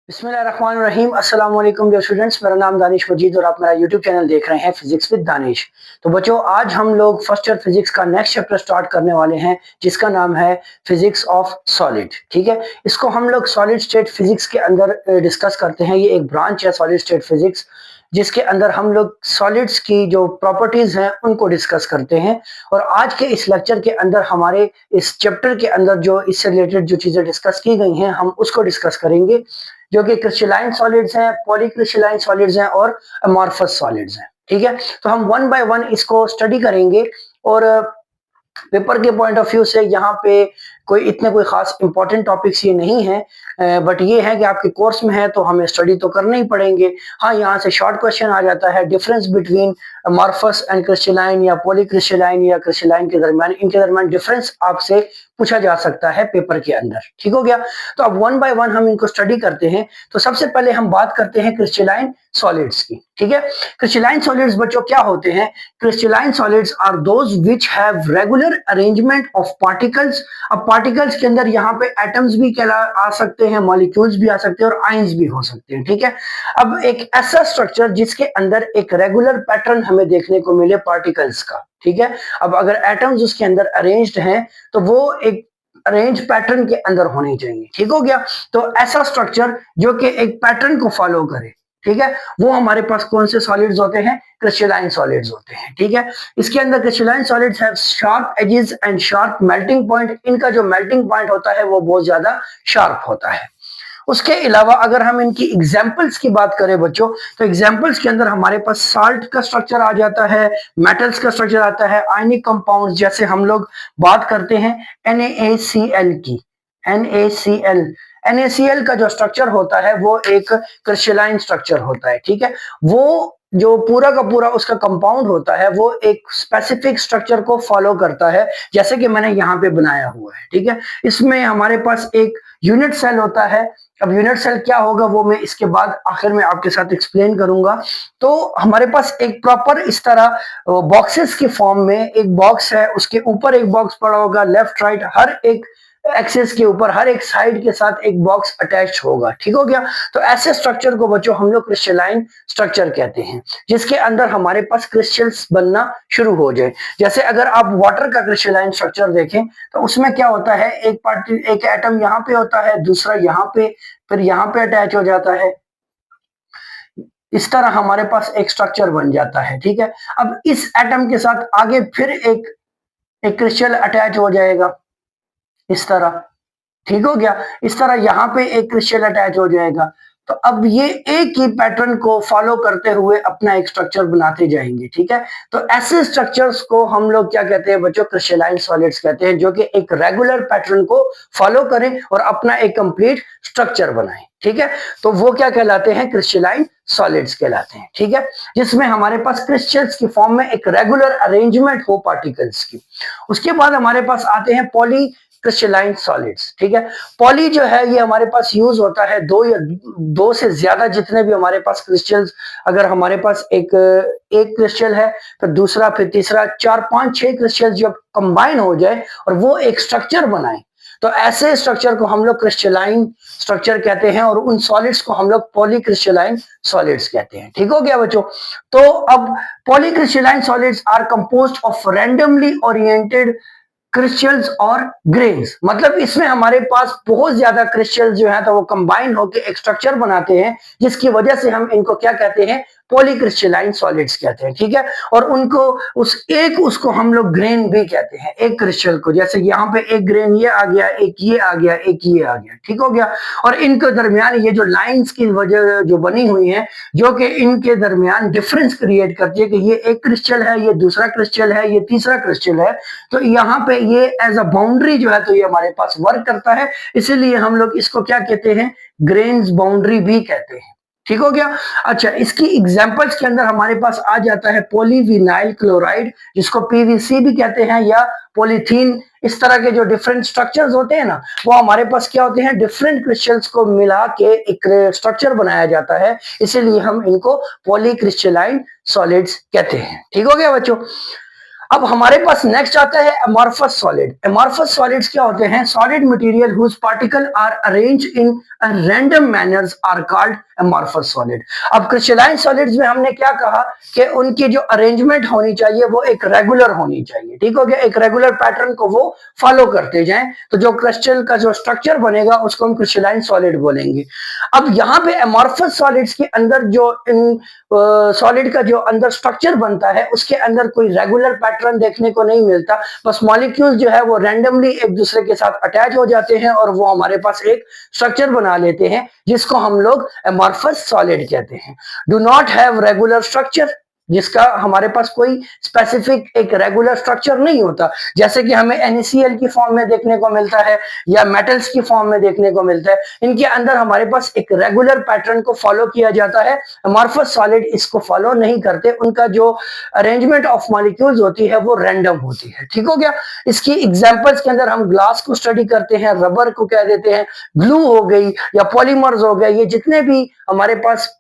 बिस्मिल्लाहिर्रहमानिर्रहीम अस्सलाम वालेकुम डियर स्टूडेंट्स, मेरा नाम दानिश मजीद और आप मेरा यूट्यूब चैनल देख रहे हैं फिजिक्स विद दानिश। तो बच्चों, आज हम लोग फर्स्ट ईयर फिजिक्स का नेक्स्ट चैप्टर स्टार्ट करने वाले हैं जिसका नाम है फिजिक्स ऑफ सॉलिड। ठीक है, इसको हम लोग सॉलिड स्टेट फिजिक्स के अंदर डिस्कस करते हैं। ये एक ब्रांच है सॉलिड स्टेट फिजिक्स जिसके अंदर हम लोग सॉलिड्स की जो प्रॉपर्टीज हैं उनको डिस्कस करते हैं। और आज के इस लेक्चर के अंदर हमारे इस चैप्टर के अंदर जो इससे रिलेटेड जो चीजें डिस्कस की गई हैं हम उसको डिस्कस करेंगे, जो कि क्रिस्टलाइन सॉलिड्स हैं, पॉलीक्रिस्टलाइन सॉलिड्स हैं और अमॉर्फस सॉलिड्स हैं। ठीक है, तो हम वन बाय वन इसको स्टडी करेंगे। और पेपर के पॉइंट ऑफ व्यू से यहाँ पे कोई खास इंपॉर्टेंट टॉपिक्स ये नहीं है, बट ये है कि आपके कोर्स में है तो हमें स्टडी तो करने ही पड़ेंगे। हाँ, यहाँ से शॉर्ट क्वेश्चन आ जाता है, difference between amorphous and crystalline या पॉलीक्रिस्टलाइन या क्रिस्टलाइन के दरमियान, इनके दरमियान डिफरेंस आपसे पूछा जा सकता है पेपर के अंदर। ठीक हो गया, तो अब वन बाय वन हम इनको स्टडी करते हैं। तो सबसे पहले हम बात करते हैं क्रिस्टलाइन सॉलिड्स की। ठीक है, क्रिस्टलाइन सॉलिड्स बच्चों क्या होते हैं? Crystalline solids are those which have regular arrangement of particles. अब पार्टिकल्स के अंदर यहाँ पे एटम्स भी आ सकते हैं, मॉलिक्यूल्स भी आ सकते हैं और आयंस भी हो सकते हैं। ठीक है, अब एक ऐसा स्ट्रक्चर जिसके अंदर एक रेगुलर पैटर्न हमें देखने को मिले पार्टिकल्स का। ठीक है, अब अगर एटम्स उसके अंदर अरेंज्ड हैं तो वो एक अरेंज पैटर्न के अंदर होनी चाहिए। ठीक हो गया, तो ऐसा स्ट्रक्चर जो कि एक पैटर्न को फॉलो करे, ठीक है, वो हमारे पास कौन से सॉलिड्स होते हैं? क्रिस्टलाइन सॉलिड्स होते हैं। ठीक है, इसके अंदर crystalline solids have sharp edges and sharp melting point. इनका जो मेल्टिंग पॉइंट होता है वो बहुत ज्यादा शार्प होता है। उसके अलावा अगर हम इनकी एग्जाम्पल्स की बात करें बच्चों, तो एग्जाम्पल्स के अंदर हमारे पास साल्ट का स्ट्रक्चर आ जाता है, मेटल्स का स्ट्रक्चर आता है, आयनिक कंपाउंड्स, जैसे हम लोग बात करते हैं NaCl की। NaCl NaCl का जो स्ट्रक्चर होता है वो एक क्रिस्टलाइन स्ट्रक्चर होता है। ठीक है, वो जो पूरा का पूरा उसका कंपाउंड होता है वो एक स्पेसिफिक स्ट्रक्चर को फॉलो करता है, जैसे कि मैंने यहाँ पे बनाया हुआ है। ठीक है, इसमें हमारे पास एक यूनिट सेल होता है। अब यूनिट सेल क्या होगा वो मैं इसके बाद आखिर में आपके साथ एक्सप्लेन करूंगा। तो हमारे पास एक प्रॉपर इस तरह बॉक्सेस की फॉर्म में एक बॉक्स है, उसके ऊपर एक बॉक्स पड़ा होगा, लेफ्ट राइट हर एक एक्सेस के ऊपर हर एक साइड के साथ एक बॉक्स अटैच होगा। ठीक हो गया, तो ऐसे स्ट्रक्चर को बच्चों हम लोग क्रिस्टलाइन स्ट्रक्चर कहते हैं, जिसके अंदर हमारे पास क्रिस्टल्स बनना शुरू हो जाए। जैसे अगर आप वाटर का क्रिस्टलाइन स्ट्रक्चर देखें तो उसमें क्या होता है, एक एटम यहाँ पे होता है, दूसरा यहाँ पे, फिर यहाँ पे अटैच हो जाता है। इस तरह हमारे पास एक स्ट्रक्चर बन जाता है। ठीक है, अब इस एटम के साथ आगे फिर एक क्रिस्टल अटैच हो जाएगा इस तरह। ठीक हो गया, इस तरह यहाँ पे एक क्रिस्टल अटैच हो जाएगा। तो अब ये एक ही पैटर्न को फॉलो करते हुए अपना एक स्ट्रक्चर बनाते जाएंगे। ठीक है, तो ऐसे स्ट्रक्चर्स को हम लोग क्या कहते हैं बच्चों? क्रिस्टलाइन सॉलिड्स कहते हैं, जो कि एक रेगुलर पैटर्न को फॉलो करें और अपना एक कंप्लीट स्ट्रक्चर बनाएं। ठीक है, तो वो क्या कहलाते हैं? क्रिस्टलाइन सॉलिड्स कहलाते हैं। ठीक है, जिसमें हमारे पास क्रिस्टल्स की फॉर्म में एक रेगुलर अरेंजमेंट हो पार्टिकल्स की। उसके बाद हमारे पास आते हैं पॉली क्रिस्टलाइन सॉलिड्स। ठीक है, पॉली जो है ये हमारे पास यूज होता है दो से ज्यादा, जितने भी हमारे पास क्रिस्टल्स, अगर हमारे पास एक क्रिस्टल है फिर दूसरा फिर तीसरा, 4 5 6 क्रिस्टल जब कंबाइन हो जाए और वो एक स्ट्रक्चर बनाए, तो ऐसे स्ट्रक्चर को हम लोग क्रिस्टलाइन स्ट्रक्चर कहते हैं और उन सॉलिड्स को हम लोग पॉलीक्रिस्टलाइन सॉलिड्स कहते हैं। ठीक हो गया बच्चों, तो अब polycrystalline solids are composed of randomly oriented crystals और ग्रेन्स। मतलब इसमें हमारे पास बहुत ज्यादा क्रिस्टल्स जो है तो वो कंबाइन होकर एक स्ट्रक्चर बनाते हैं, जिसकी वजह से हम इनको क्या कहते हैं? पॉलीक्रिस्टलाइन सॉलिड्स कहते हैं। ठीक है, और उनको उसको हम लोग ग्रेन भी कहते हैं, एक क्रिस्टल को। जैसे यहाँ पे एक ग्रेन ये आ गया, एक ये आ गया, एक ये आ गया। ठीक हो गया, और इनके दरमियान ये जो लाइंस की वजह जो बनी हुई है, जो कि इनके दरमियान डिफरेंस क्रिएट करती है कि ये एक क्रिस्टल है, ये दूसरा क्रिस्टल है, ये तीसरा क्रिस्टल है, तो यहाँ पे ये एज अ बाउंड्री जो है तो ये हमारे पास वर्क करता है। इसीलिए हम लोग इसको क्या कहते हैं? ग्रेन्स बाउंड्री भी कहते हैं। ठीक हो गया, अच्छा, इसकी एग्जांपल्स के अंदर हमारे पास आ जाता है पॉलीविनाइल क्लोराइड, जिसको पीवीसी भी कहते हैं, या पॉलीथीन। इस तरह के जो डिफरेंट स्ट्रक्चर्स होते हैं ना, वो हमारे पास क्या होते हैं? डिफरेंट क्रिस्टल्स को मिला के एक स्ट्रक्चर बनाया जाता है, इसीलिए हम इनको पॉलीक्रिस्टलाइन सॉलिड्स कहते हैं। ठीक हो गया बच्चों, अब हमारे पास नेक्स्ट आता है अमॉर्फस सॉलिड। अमॉर्फस सॉलिड्स क्या होते हैं? Solid material whose particle are arranged in a random manners are called amorphous solid. अब क्रिस्टलाइन सॉलिड्स में हमने क्या कहा कि उनकी जो अरेंजमेंट होनी चाहिए वो एक रेगुलर होनी चाहिए, ठीक हो गया, एक रेगुलर पैटर्न को वो फॉलो करते जाएं, तो जो क्रिस्टल का जो स्ट्रक्चर बनेगा उसको हम क्रिस्टलाइन सॉलिड बोलेंगे। अब यहाँ पे अमॉर्फस सॉलिड्स के अंदर जो इन सॉलिड का जो अंदर स्ट्रक्चर बनता है उसके अंदर कोई रेगुलर पैटर्न देखने को नहीं मिलता, बस मॉलिक्यूल जो है वो रैंडमली एक दूसरे के साथ अटैच हो जाते हैं और वो हमारे पास एक स्ट्रक्चर बना लेते हैं जिसको हम लोग अमॉर्फस सॉलिड कहते हैं। Do not have regular structure, जिसका हमारे पास कोई स्पेसिफिक एक रेगुलर स्ट्रक्चर नहीं होता, जैसे कि हमें NaCl की फॉर्म में देखने को मिलता है या मेटल्स की फॉर्म में देखने को मिलता है। इनके अंदर हमारे पास एक रेगुलर पैटर्न को फॉलो किया जाता है। अमॉर्फस सॉलिड इसको फॉलो नहीं करते, उनका जो अरेंजमेंट ऑफ मॉलिक्यूल्स होती है वो रैंडम होती है, ठीक हो गया। इसकी एग्जांपल्स के अंदर हम ग्लास को स्टडी करते हैं, रबर को कह देते हैं, ग्लू हो गई या पॉलीमर्स हो गए, ये जितने भी हमारे पास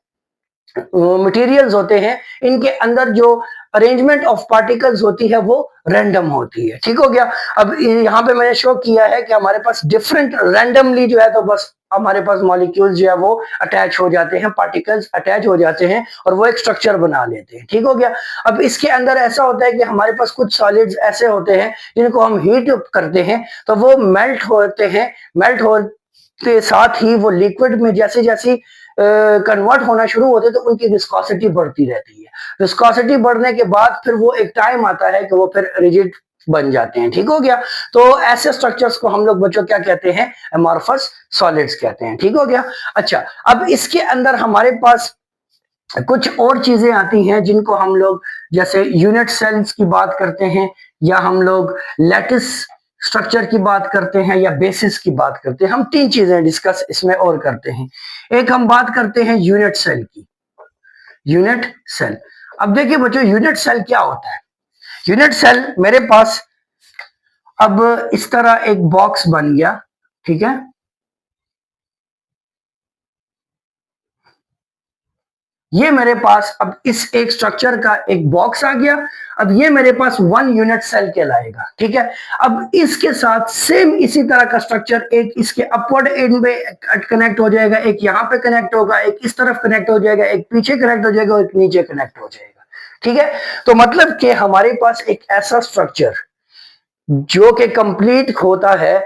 मटेरियल्स होते हैं इनके अंदर जो अरेंजमेंट ऑफ पार्टिकल्स होती है वो रैंडम होती है, ठीक हो गया। अब यहाँ पे मैंने शो किया है कि हमारे पास डिफरेंट रैंडमली जो है तो बस हमारे पास मॉलिक्यूल्स जो है वो अटैच हो जाते हैं, पार्टिकल्स अटैच हो जाते हैं और वो एक स्ट्रक्चर बना लेते हैं, ठीक हो गया। अब इसके अंदर ऐसा होता है कि हमारे पास कुछ सॉलिड्स ऐसे होते हैं जिनको हम हीट करते हैं तो वो मेल्ट होते हैं, मेल्ट होते साथ ही वो लिक्विड में जैसे जैसे कन्वर्ट होना शुरू होते तो उनकी विस्कोसिटी बढ़ती रहती है। विस्कोसिटी बढ़ने के बाद फिर वो एक टाइम आता है कि वो फिर रिजिड बन जाते हैं, ठीक हो गया। तो ऐसे स्ट्रक्चर्स को हम लोग बच्चों क्या कहते हैं? अमॉर्फस सॉलिड्स कहते हैं, ठीक हो गया। अच्छा, अब इसके अंदर हमारे पास कुछ और चीजें आती हैं जिनको हम लोग जैसे यूनिट सेल्स की बात करते हैं या हम लोग लैटिस स्ट्रक्चर की बात करते हैं या बेसिस की बात करते हैं। हम तीन चीजें डिस्कस इसमें और करते हैं। एक हम बात करते हैं यूनिट सेल की, यूनिट सेल। अब देखिए बच्चों, यूनिट सेल क्या होता है? यूनिट सेल मेरे पास अब इस तरह एक बॉक्स बन गया, ठीक है। ये मेरे पास अब इस एक स्ट्रक्चर का एक बॉक्स आ गया। अब ये मेरे पास 1 यूनिट सेल कहलाएगा, ठीक है। अब इसके साथ सेम इसी तरह का स्ट्रक्चर एक इसके अपवर्ड एंड में कनेक्ट हो जाएगा, एक यहाँ पे कनेक्ट होगा, एक इस तरफ कनेक्ट हो जाएगा, एक पीछे कनेक्ट हो जाएगा और एक नीचे कनेक्ट हो जाएगा, ठीक है। तो मतलब कि हमारे पास एक ऐसा स्ट्रक्चर जो कि कंप्लीट होता है।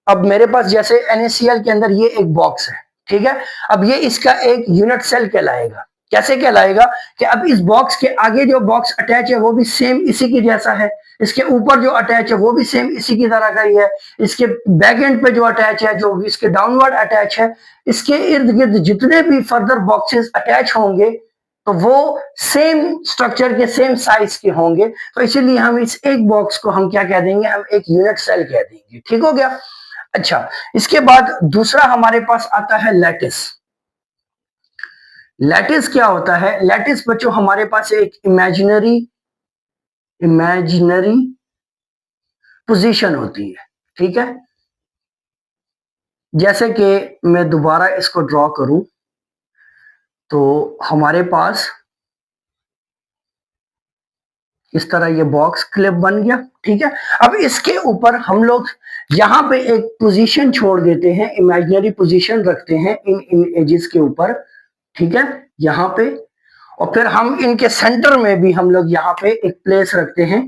अब मेरे पास जैसे NaCl के अंदर ये एक बॉक्स है, ठीक है। अब ये इसका एक यूनिट सेल कहलाएगा। कैसे कहलाएगा कि अब इस बॉक्स के आगे जो बॉक्स अटैच है वो भी सेम इसी के जैसा है, इसके ऊपर जो अटैच है वो भी सेम इसी की तरह का ही है, इसके बैक एंड पे जो अटैच है, जो इसके डाउनवर्ड अटैच है, इसके इर्द गिर्द जितने भी फर्दर बॉक्सेस अटैच होंगे तो वो सेम स्ट्रक्चर के सेम साइज के होंगे। तो इसीलिए हम इस एक बॉक्स को हम क्या कह देंगे? हम एक यूनिट सेल कह देंगे, ठीक हो गया। अच्छा, इसके बाद दूसरा हमारे पास आता है लैटिस। लैटिस क्या होता है? लैटिस बच्चों हमारे पास एक इमेजिनरी पोजीशन होती है, ठीक है। जैसे कि मैं दोबारा इसको ड्रॉ करूं तो हमारे पास इस तरह ये बॉक्स क्लिप बन गया, ठीक है। अब इसके ऊपर हम लोग यहाँ पे एक पोजीशन छोड़ देते हैं, इमेजिनरी पोजीशन रखते हैं इन एजेस के ऊपर, ठीक है, यहाँ पे। और फिर हम इनके सेंटर में भी हम लोग यहाँ पे एक प्लेस रखते हैं।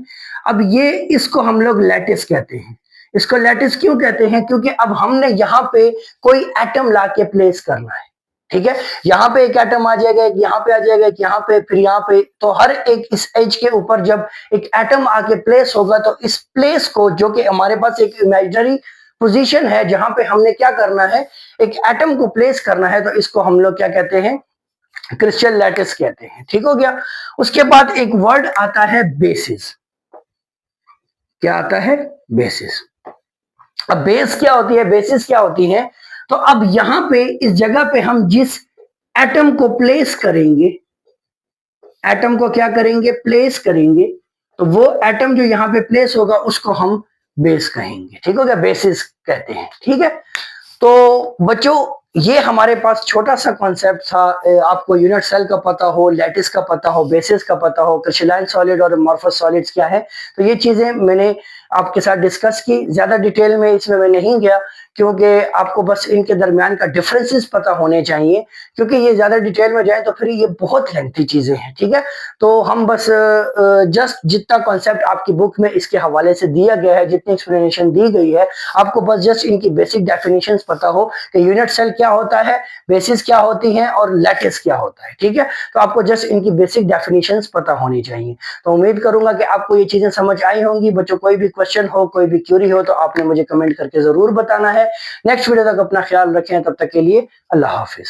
अब ये इसको हम लोग लैटिस कहते हैं। इसको लैटिस क्यों कहते हैं? क्योंकि अब हमने यहाँ पे कोई एटम ला के प्लेस करना है, ठीक है। यहाँ पे एक एटम आ जाएगा, एक यहाँ पे आ जाएगा, एक यहाँ पे, फिर यहाँ पे, तो हर एक इस एज के ऊपर जब एक एटम आके प्लेस होगा तो इस प्लेस को, जो कि हमारे पास एक इमेजिनरी पोजीशन है जहां पे हमने क्या करना है, एक एटम को प्लेस करना है, तो इसको हम लोग क्या कहते हैं? क्रिस्टल लैटिस कहते हैं, ठीक हो गया। उसके बाद एक वर्ड आता है बेसिस। क्या आता है? बेसिस। अब बेस क्या होती है, बेसिस क्या होती है? तो अब यहां पे इस जगह पे हम जिस एटम को प्लेस करेंगे, एटम को क्या करेंगे? प्लेस करेंगे, तो वो एटम जो यहाँ पे प्लेस होगा उसको हम बेस कहेंगे, ठीक हो गया, बेसिस कहते हैं, ठीक है। तो बच्चों ये हमारे पास छोटा सा कॉन्सेप्ट था। आपको यूनिट सेल का पता हो, लैटिस का पता हो, बेसिस का पता हो, क्रिस्टलाइन सॉलिड और अमॉर्फस सॉलिड्स क्या है, तो ये चीजें मैंने आपके साथ डिस्कस की। ज्यादा डिटेल में इसमें मैं नहीं गया, क्योंकि आपको बस इनके दरमियान का डिफरेंसेस पता होने चाहिए, क्योंकि ये ज्यादा डिटेल में जाए तो फिर ये बहुत लेंथी चीजें हैं। ठीक है, तो हम बस जस्ट जितना कॉन्सेप्ट आपकी बुक में इसके हवाले से दिया गया है, जितनी एक्सप्लेनेशन दी गई है, आपको बस जस्ट इनकी बेसिक डेफिनेशंस पता हो कि यूनिट सेल क्या होता है, बेसिस क्या होती हैं और लैटिस क्या होता है। ठीक है, तो आपको जस्ट इनकी बेसिक डेफिनेशंस पता होनी चाहिए। तो उम्मीद करूंगा कि आपको ये चीजें समझ आई होंगी। बच्चों, कोई भी क्वेश्चन हो, कोई भी क्यूरी हो, तो आपने मुझे कमेंट करके जरूर बताना है। नेक्स्ट वीडियो तक अपना ख्याल रखें, तब तक के लिए अल्लाह हाफिज।